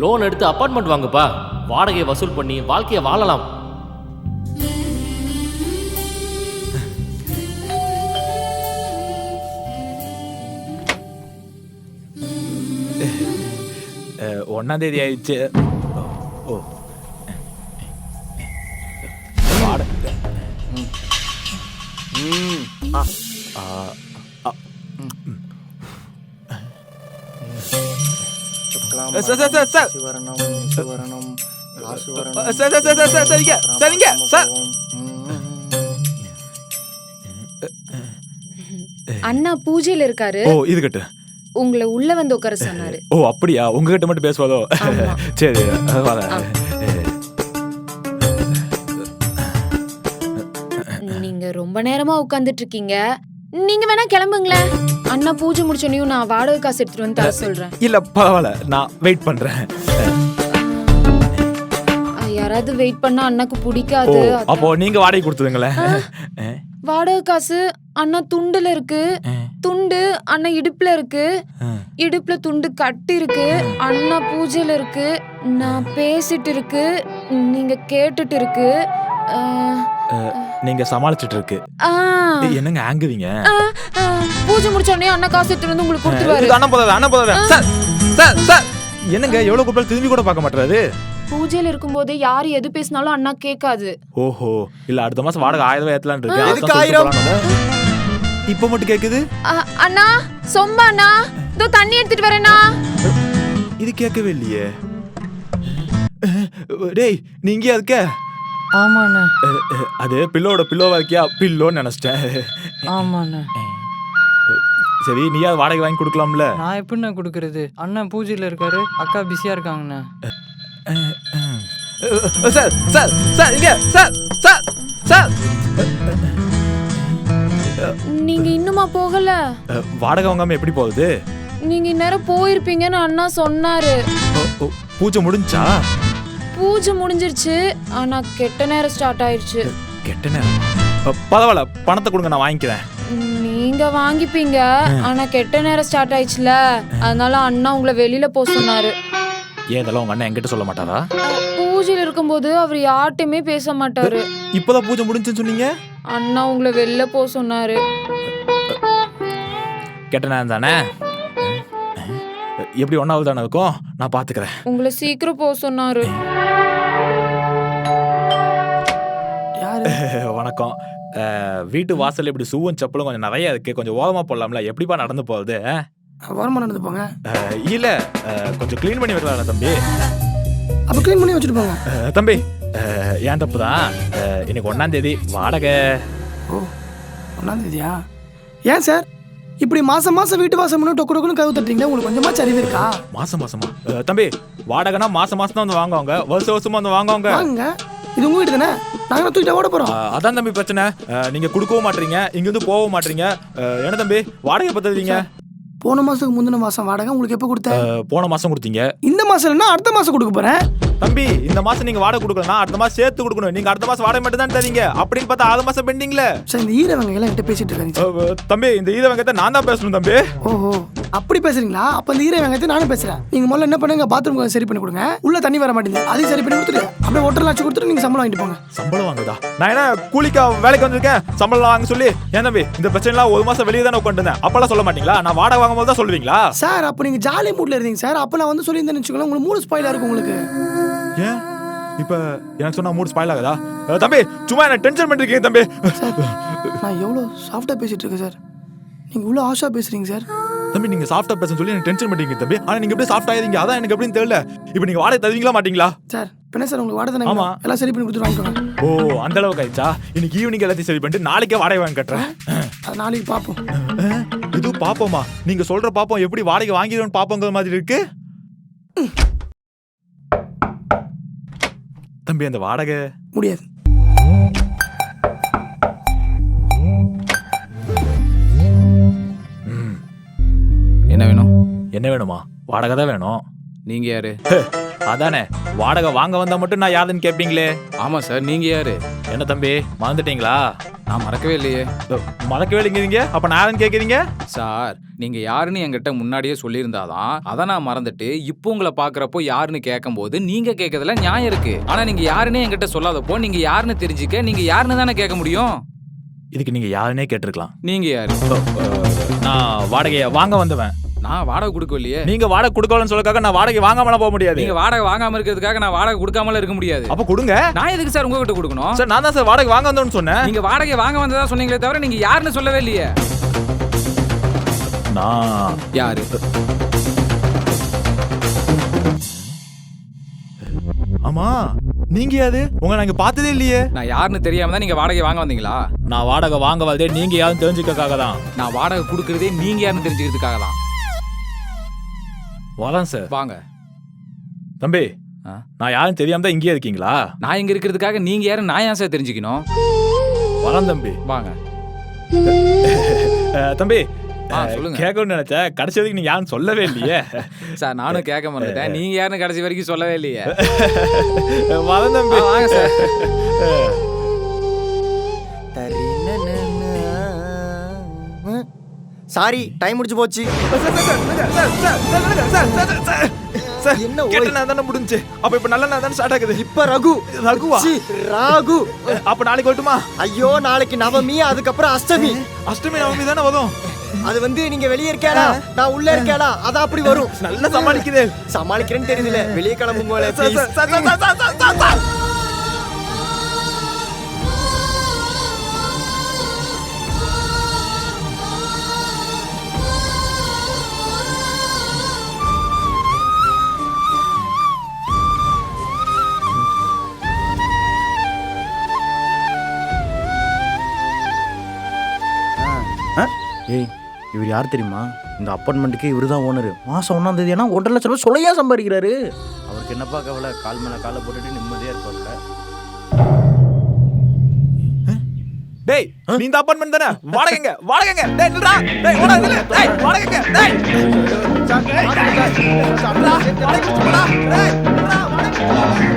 Loan எடுத்து apartment வாங்குப்பா. வாடகையை வசூல் பண்ணி வாழ்க்கையை வாழலாம். ஒன்னாம் தேதி ஆயிடுச்சு. ஓ அண்ணா பூஜையில இருக்காரு. ஓ இது கட்டு. உங்களை உள்ள வந்து உட்கார சொன்னாரு. ஓ அப்படியா? உங்ககிட்ட மட்டும் பேசுவாதோ? சரி நீங்க ரொம்ப நேரமா உட்கார்ந்துட்டு இருக்கீங்க. நீங்க வேணா கிளம்புங்களேன். அண்ணா பூஜை முடிச்சோனையும் நான் வாடகை காசு எடுத்துட்டு வந்து தர சொல்றேன். இல்ல பரவாயில்ல, நான் வெயிட் பண்றேன். யாராவது வெயிட் பண்ணா அண்ணாக்கு பிடிக்காது. அப்போ நீங்க வாடகை கொடுத்துதுங்களேன். வாடகை காசு அண்ணா துண்டுல இருக்கு. துண்டு அண்ணா இடுப்புல இருக்கு. இடுப்புல துண்டு கட்டி இருக்கு. அண்ணா பூஜையில இருக்கு. நான் பேசிட்டு இருக்கு. நீங்க கேட்டுட்டு இருக்கு. நீங்க சமாளிச்சிட்டு இருக்கு. என்னங்க ஆங்குவீங்க? பூஜை முடிச்சோடனே அண்ணா காசு எடுத்து வந்து உங்களுக்கு கொடுத்துருவாரு. அண்ணா போதாது. சார் சார் சார் என்னங்க எவ்வளவு கூப்பிட்டாலும் திரும்பி கூட பார்க்க மாட்டாரு. பூஜையில இருக்கும்போது யாரு எது பேசினாலும் அண்ணா கேட்காது. ஓஹோ இல்ல அடுத்த மாசம் வாடகை 1000 ரூபாய் ஏத்தலாம்னு இருக்கு. இப்ப மட்டும் கேக்குது. அண்ணா சொம்ப அண்ணா இதோ தண்ணி எடுத்துட்டு வரேனா. இது கேட்கவே இல்லையே. டேய் நீ இங்கே இருக்க? ஆமாண்ணே. அது பில்லோவா இருக்கியா? பில்லோன்னு நினைச்சிட்டேன். ஆமாண்ணே. சரி நீயாவது வாடகை வாங்கி கொடுக்கலாம்ல. நான் எப்படிண்ணே கொடுக்கறது? அண்ணன் பூஜையில இருக்காரு, அக்கா பிஸியா இருக்காங்கண்ணே. சார் சார் சார் இங்க சார் சார் சார் நீங்க இன்னுமா போகல? வாடகை வாங்காம எப்படி போகுது? நீங்க இந்நேரம் போயிருப்பீங்கன்னு அண்ணா சொன்னாரு. பூஜை முடிஞ்சா? பூஜை முடிஞ்சிருச்சு. ஆனா கெட்ட நேரம் ஸ்டார்ட் ஆயிடுச்சு. கெட்ட நேரம்? பரவாயில்ல பணத்தை கொடுங்க நான் வாங்கிக்கிறேன். நீங்க வாங்கிப்பீங்க. ஆனா கெட்ட நேரம் ஸ்டார்ட் ஆயிடுச்சுல, அதனால அண்ணா உங்களை வெளியில போக சொன்னாரு. ஏதெல்லாம் உங்க அண்ணன் என்கிட்ட சொல்ல மாட்டாரா? பூஜையில இருக்கும்போது அவர் யார்கிட்டயுமே பேச மாட்டாரு. இப்பதான் பூஜை முடிஞ்சுன்னு சொன்னீங்க. அண்ணா உங்களை வெளில போக சொன்னாரு. கெட்ட நேரம் தானே? எப்படி ஒன்னாவது தானே இருக்கும், நான் பாத்துக்கிறேன். உங்களை சீக்கிரம் போக சொன்னாரு. வணக்கம். வீட்டு வாசல் இப்படி சூவும் செப்பலும் கொஞ்சம் நிறைய இருக்கு, கொஞ்சம் ஓரமா போடலாம்ல? எப்படிப்பா நடந்து போகுது? ஓரமா நடந்து போங்க. இல்ல கொஞ்சம் கிளீன் பண்ணி வைக்கலாம் தம்பி. அப்ப கிளீன் பண்ணி வச்சுட்டு போங்க தம்பி. ஏன் தப்பு தான். இன்னைக்கு 1ஆம் தேதி வாடகை. ஓ 1ஆம் தேதியா? ஏன் சார் இப்படி மாசம் மாசம் வீட்டு வாசம் முன்ன டொக்கு டொக்குன்னு கதவு தட்டுறீங்களா? உங்களுக்கு கொஞ்சமாச்சு அறிவு இருக்கா? மாசமா தம்பி வாடகைனா மாசம் தான் வந்து வாங்குவாங்க, வருஷமா வந்து வாங்குவாங்க. வாங்க, இது உங்க வீட்டு தானே, நாங்க தூக்கிட்டு ஓட போறோம். அதான் தம்பி பிரச்சனை. நீங்க கொடுக்கவும் மாட்டீங்க, இங்க இருந்து போகவும் மாட்டீங்க. என்ன தம்பி வாடகை பத்துறீங்க? போன மாசத்துக்கு முந்தின மாசம் வாடகை உங்களுக்கு எப்ப கொடுத்த? போன மாசம் கொடுத்தீங்க. இந்த மாசம் இல்லைன்னா அடுத்த மாசம் கொடுக்க போறேன். தம்பி இந்த மாசம் நீங்க வாடகை கொடுக்கலனா அடுத்த மாசம் சேர்த்து கொடுக்கணும். நீங்க அடுத்த மாசம் வாடகை மட்டும் தான் தரீங்க. அப்படின்னு பார்த்தா 6 மாசம் பெண்டிங்ல. சார் இந்த ஈரவங்க எல்லாம் கிட்ட பேசிட்டு இருக்காங்க. தம்பி இந்த ஈரவங்கத்தை நான் தான் பேசணும் தம்பி. ஓஹோ அப்படி பேசுறீங்களா? அப்ப இந்த ஈரவங்கத்தை நானும் பேசுறேன். நீங்க முதல்ல என்ன பண்ணுங்க, பாத்ரூம் சரி பண்ணி கொடுங்க. உள்ள தண்ணி வர மாட்டேங்குது, அதையும் சரி பண்ணி கொடுத்துட்டு அப்படியே ஒட்டர் லாச்சு கொடுத்துட்டு நீங்க சம்பளம் வாங்கிட்டு போங்க. சம்பளம் வாங்குதா? நான் என்ன கூலிக்கா வேலைக்கு வந்திருக்கேன் சம்பளம் வாங்க சொல்லி? ஏன் தம்பி இந்த பிரச்சனை எல்லாம் 1 மாசம் வெளியே தானே உட்காந்துருந்தேன், அப்பெல்லாம் சொல்ல மாட்டீங்களா? நான் வாடகை வாங்கும் போது தான் சொல்லுவீங்களா? சார் அப்ப நீங்க ஜாலி மூட்ல இருந்தீங்க சார். அப்ப நான் வந்து சொல்லியிருந்தேன்னு வச்சுக்கோங்களேன், உங்களுக்கு மூடு ஸ்பாயிலா இருக்கும் உங்களுக்கு. ஏன் இப்ப எனக்கு சொன்னா மூடு ஸ்பாயில் ஆகுதா? தம்பி சும்மா என்ன டென்ஷன் பண்ணிருக்கீங்க தம்பி. நான் எவ்வளவு சாஃப்டா பேசிட்டு இருக்கேன் சார், நீங்க இவ்வளவு ஆஷா பேசுறீங்க சார். தம்பி நீங்க சாஃப்டா பேச சொல்லி எனக்கு டென்ஷன் பண்ணிருக்கீங்க தம்பி. ஆனா நீங்க எப்படி சாஃப்ட் ஆயிருக்கீங்க அதான் எனக்கு எப்படின்னு தெரியல. இப்போ நீங்க வாடகை தருவீங்களா மாட்டீங்களா? சார் என்ன சார் உங்களுக்கு வாடகை தானே, எல்லாம் சரி பண்ணி கொடுத்து வாங்கிக்கோங்க. ஓ அந்த அளவுக்கு ஆயிடுச்சா? இன்னைக்கு ஈவினிங் எல்லாத்தையும் சரி பண்ணிட்டு நாளைக்கே வாடகை வாங்கி கட்டுறேன். அது நாளைக்கு பாப்போம். இது பாப்போமா? நீங்க சொல்ற பாப்போம் எப்படி வாடகை வாங்கிடுவோம் பாப்போங்கிற மாதிரி இருக்கு. தம்பி அந்த வாடகை முடியாது. என்ன வேணும்? என்ன வேணுமா? வாடகை தான் வேணும். நீங்க யாரு? அதானே வாடகை வாங்க வந்தா மட்டும் நான் யாருன்னு கேட்பீங்களே. ஆமா சார், நீங்க யாரு? என்ன தம்பி மறந்துட்டீங்களா? நான் மறக்கவே இல்லையே. மறக்கவே இல்லைங்கிறீங்க, அப்ப நான் யாருன்னு கேட்குறீங்க? சார் நீங்க யாருன்னு என்கிட்ட முன்னாடியே சொல்லியிருந்தாதான் அதை நான் மறந்துட்டு இப்போ உங்களை பாக்குறப்போ யாருன்னு கேட்கும்போது நீங்க கேட்கறதுல நியாயம் இருக்கு. ஆனா நீங்க யாருன்னு என்கிட்ட சொல்லாதப்போ நீங்க யாருன்னு தெரிஞ்சுக்க நீங்க யாருன்னு தானே கேட்க முடியும். இதுக்கு நீங்க யாருன்னே கேட்டிருக்கலாம். நீங்க யாரு? நான் வாடகையை வாங்க வந்தவன். நான் வாடகை கொடுக்கலையே. நீங்க வாடகை கொடுக்கலன்னு சொல்லக்காக நான் வாடகை வாங்காமலாம் போக முடியாது. நீங்க வாடகை வாங்காம இருக்கிறதுக்காக நான் வாடகை கொடுக்காமல இருக்க முடியாது. அப்ப கொடுங்க. நான் எதுக்கு சார் உங்ககிட்ட கொடுக்கணும்? சார் நான் தான் சார் வாடகை வாங்க வந்தோன்னு சொன்னேன். நீங்க வாடகை வாங்க வந்ததா சொன்னீங்களே தவிர நீங்க யாருன்னு சொல்லவே இல்லையே. நான் யாரு? ஆமா நீங்க யாரு? உங்களை நான் இங்க பார்த்ததே இல்லையே. நான் யாருன்னு தெரியாம தான் நீங்க வாடகை வாங்க வந்தீங்களா? நான் வாடகை வாங்க வந்ததே நீங்க யாருன்னு தெரிஞ்சுக்கிறதுக்காக தான். நான் வாடகை கொடுக்கறதே நீங்க யாருன்னு தெரிஞ்சுக்கிறதுக்காக தான். வரேன் சார். வாங்க தம்பி. நான் யாரும் தெரியாம தான் இங்கேயே இருக்கீங்களா? நான் இங்க இருக்கிறதுக்காக நீங்க யாரும் நான் ஏன் சார் தெரிஞ்சுக்கணும்? வரேன் தம்பி. வாங்க. தம்பி சொல்லுங்க. கேட்கணும்னு நினைச்சேன், கடைசி வரைக்கும் நீங்க யாரும் சொல்லவே இல்லையே. சார் நானும் கேட்க மாட்டேன். நீங்க யாருன்னு கடைசி வரைக்கும் சொல்லவே இல்லையே. வரேன் தம்பி. வாங்க சார். சாரி, டைம் முடிஞ்சு போச்சு. என்ன தானே முடிஞ்சு? அப்ப இப்ப நல்ல தானே ஸ்டார்ட் ஆகுது. இப்ப ரகு. ரகுவா? ராகு. அப்ப நாளைக்கு வரட்டுமா? ஐயோ, நாளைக்கு நவமி, அதுக்கப்புறம் அஷ்டமி. அஷ்டமி நவமி தானே வரும். அது வந்து நீங்க வெளியே இருக்கேடா, நான் உள்ள இருக்கேடா, அதான் அப்படி வரும். நல்லா சமாளிக்குதே. சமாளிக்கிறேன்னு தெரியல, வெளியே கிளம்பும் போல. ஏய், இவர் யார் தெரியுமா? இந்த அப்பார்ட்மெண்ட்டுக்கு இவர் தான் ஓனர். மாதம் 1ஆம் தேதி ஆனால் 1.5 லட்சம் ரூபாய் சொல்லையா சம்பாதிக்கிறாரு. அவருக்கு என்னப்பா கவலை? கால் மேலே காலை போட்டுட்டு நிம்மதியாக இருப்பார்ல. டேய், நீ இந்த அப்பார்ட்மெண்ட் தானே? வாடகைங்க வாடகைங்க. டேய் நில்றா. டேய் ஓடா நில்லு. டேய் வாடகைங்க. டேய் வாடகைங்க. டேய் நில்றா. வாடகைங்க.